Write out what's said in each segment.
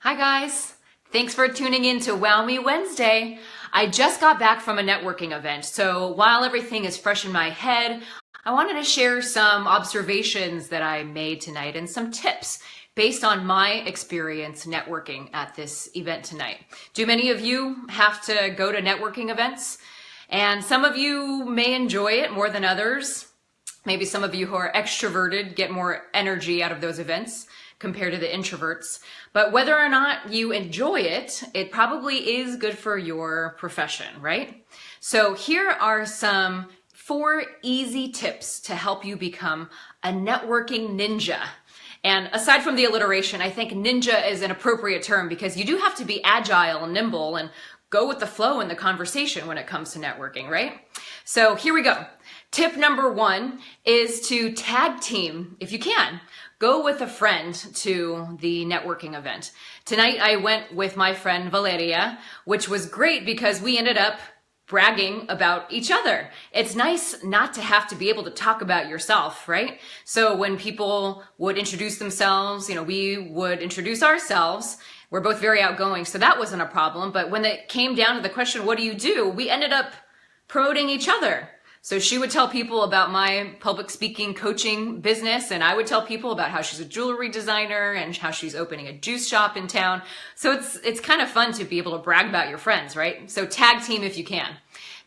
Hi guys, thanks for tuning in to Wow Me Wednesday. I just got back from a networking event, so while everything is fresh in my head, I wanted to share some observations that I made tonight and some tips based on my experience networking at this event tonight. Do many of you have to go to networking events? And some of you may enjoy it more than others. Maybe some of you who are extroverted get more energy out of those events compared to the introverts. But whether or not you enjoy it, it probably is good for your profession, right? So here are some 4 easy tips to help you become a networking ninja. And aside from the alliteration, I think ninja is an appropriate term because you do have to be agile and nimble and go with the flow in the conversation when it comes to networking, right? So here we go. Tip number 1 is to tag team if you can. Go with a friend to the networking event. Tonight I went with my friend Valeria, which was great because we ended up bragging about each other. It's nice not to have to be able to talk about yourself, right? So when people would introduce themselves, we would introduce ourselves. We're both very outgoing, so that wasn't a problem. But when it came down to the question, what do? We ended up promoting each other. So she would tell people about my public speaking coaching business, and I would tell people about how she's a jewelry designer and how she's opening a juice shop in town. So it's kind of fun to be able to brag about your friends, right? So tag team if you can.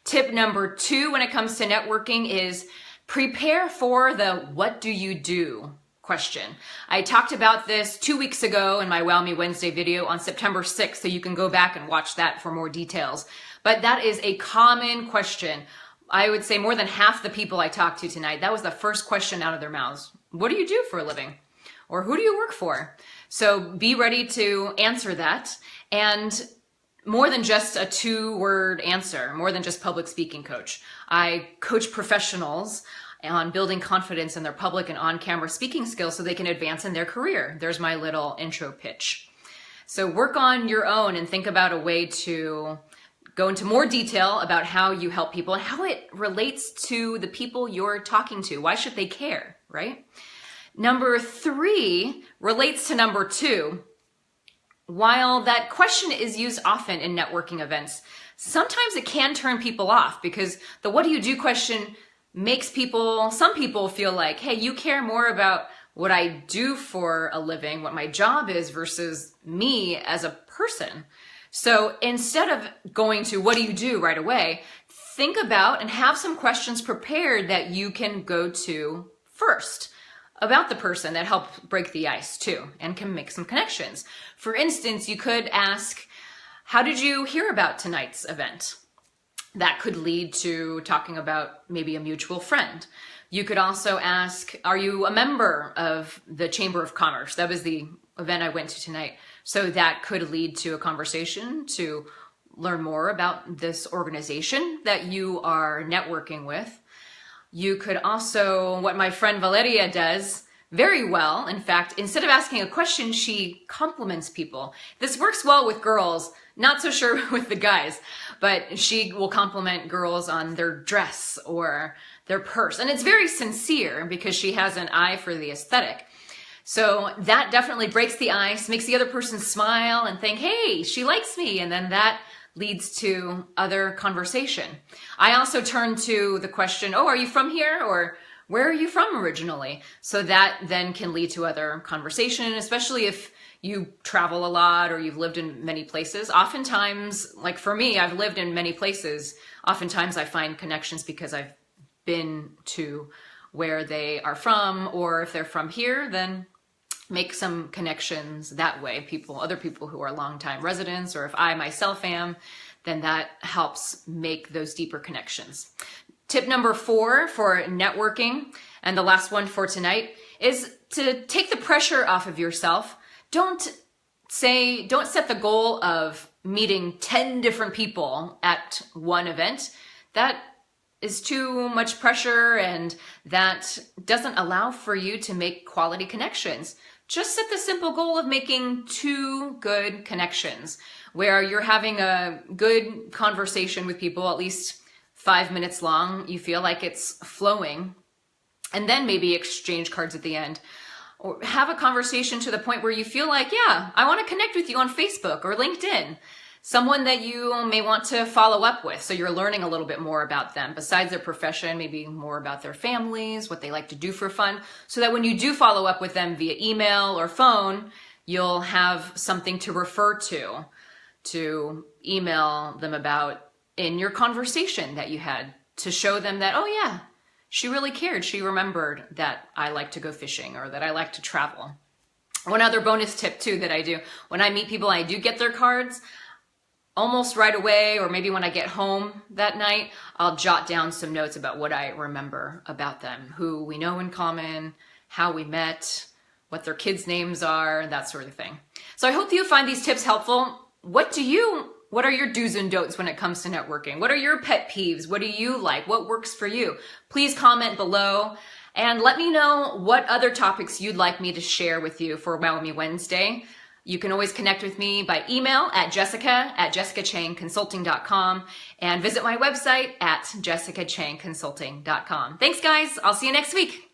Tip number 2 when it comes to networking is prepare for the what do you do question. I talked about this 2 weeks ago in my Wow Me Wednesday video on September 6th, so you can go back and watch that for more details. But that is a common question. I would say more than half the people I talked to tonight, that was the first question out of their mouths. What do you do for a living? Or who do you work for? So be ready to answer that. And more than just a 2-word answer, more than just public speaking coach. I coach professionals on building confidence in their public and on-camera speaking skills so they can advance in their career. There's my little intro pitch. So work on your own and think about a way to go into more detail about how you help people and how it relates to the people you're talking to. Why should they care, right? Number 3 relates to number 2. While that question is used often in networking events, sometimes it can turn people off because the what do you do question makes some people feel like, hey, you care more about what I do for a living, what my job is versus me as a person. So instead of going to what do you do right away, think about and have some questions prepared that you can go to first about the person that helped break the ice too and can make some connections. For instance, you could ask, how did you hear about tonight's event? That could lead to talking about maybe a mutual friend. You could also ask, are you a member of the Chamber of Commerce? That was the event I went to tonight. So that could lead to a conversation to learn more about this organization that you are networking with. You could also, what my friend Valeria does very well, in fact, instead of asking a question, she compliments people. This works well with girls, not so sure with the guys, but she will compliment girls on their dress or their purse. And it's very sincere because she has an eye for the aesthetic. So that definitely breaks the ice, makes the other person smile and think, hey, she likes me. And then that leads to other conversation. I also turn to the question, oh, are you from here? Or where are you from originally? So that then can lead to other conversation, especially if you travel a lot or you've lived in many places. Oftentimes, like for me, I've lived in many places. Oftentimes I find connections because I've been to where they are from, or if they're from here, then make some connections that way. Other people who are longtime residents, or if I myself am, then that helps make those deeper connections. Tip number 4 for networking, and the last one for tonight, is to take the pressure off of yourself. Don't set the goal of meeting 10 different people at one event. That is too much pressure, and that doesn't allow for you to make quality connections. Just set the simple goal of making 2 good connections where you're having a good conversation with people, at least 5 minutes long. You feel like it's flowing, and then maybe exchange cards at the end. or have a conversation to the point where you feel like, yeah, I want to connect with you on Facebook or LinkedIn. Someone that you may want to follow up with, so you're learning a little bit more about them besides their profession, maybe more about their families, what they like to do for fun, so that when you do follow up with them via email or phone, you'll have something to refer to email them about in your conversation that you had, to show them that, oh yeah, she really cared. She remembered that I like to go fishing or that I like to travel. One other bonus tip too that I do, when I meet people, I do get their cards. Almost right away, or maybe when I get home that night, I'll jot down some notes about what I remember about them, who we know in common, how we met, what their kids' names are, that sort of thing. So I hope you find these tips helpful. What are your do's and don'ts when it comes to networking? What are your pet peeves? What do you like? What works for you? Please comment below and let me know what other topics you'd like me to share with you for Wow Me Wednesday. You can always connect with me by email at jessica@jessicachangconsulting.com and visit my website at jessicachangconsulting.com. Thanks, guys. I'll see you next week.